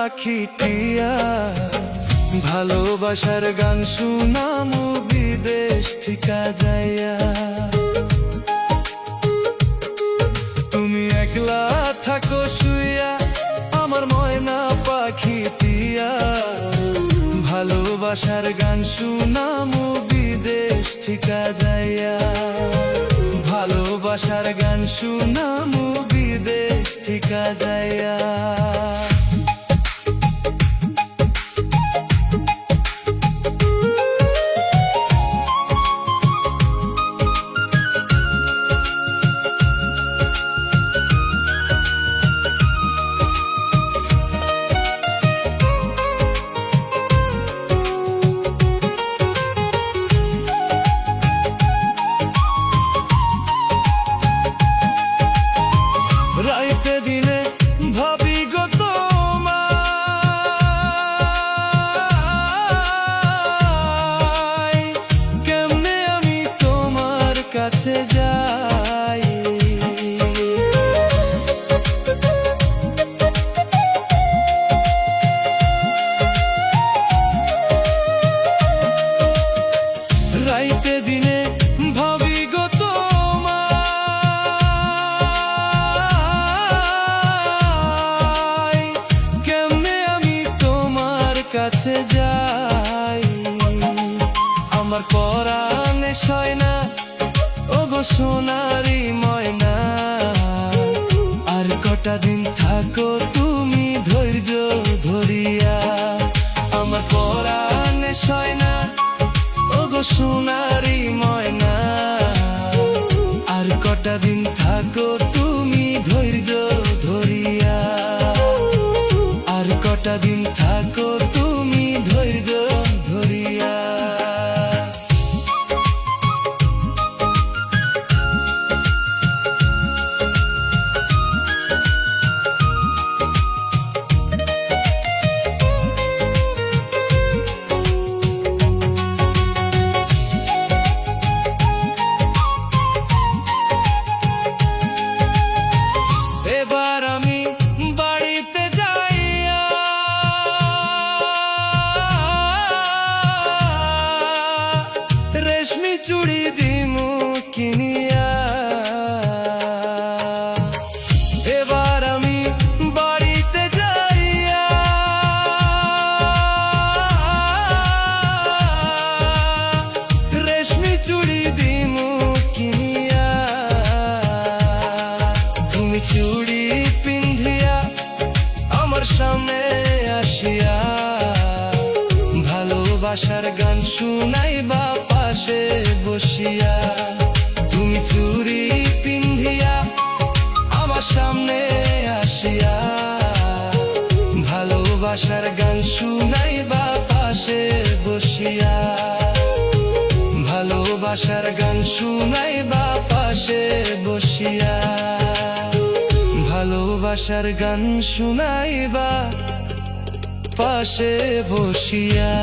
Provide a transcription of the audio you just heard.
পাখি টিয়া, ভালোবাসার গান শুনামু বিদেশ থিকা যাইয়া। তুমি একলা থাকো শুইয়া আমার ময়না পাখি টিয়া, ভালোবাসার গান শুনামু বিদেশ থিকা যাইয়া। ভালোবাসার গান শুনামু বিদেশ থিকা যাইয়া। রাইতে দিনে ভাবি গো তোমায়, কেমনে আমি তোমার কাছে যাই। রাইতে দিনে ভাবি গো কাছে যাই। আমার পরাণে সয় না ওগো সোনারি ময়না, আর কটা দিন থাকো তুমি ধৈর্য ধরিয়া। আমার পরাণে সয় না ওগো সোনারি ময়না, আর কটা দিন থাকো তুমি ধৈর্য ধরিয়া। আর কটা দিন থাকো তুমি ধৈর্য ধরিয়া। এবার আমি বাড়িতে যাইয়া রেশমি চুড়ি দিমু কিনিয়া। এবার আমি বাড়িতে যাইয়া রেশমি চুড়ি দিমু কিনিয়া। তুমি চুড়ি পিন্ধিয়া আমার সামনে আসিয়া, ভালোবাসার গান শুনাইবা পাশে বসিয়া। তুমি চুড়ি পিন্ধিয়া আমার সামনে আসিয়া, ভালোবাসার গান শুনাইবা পাশে বসিয়া। ভালোবাসার গান শুনাইবা পাশে বসিয়া। ভালোবাসার গান শুনাইবা পাশে বসিয়া।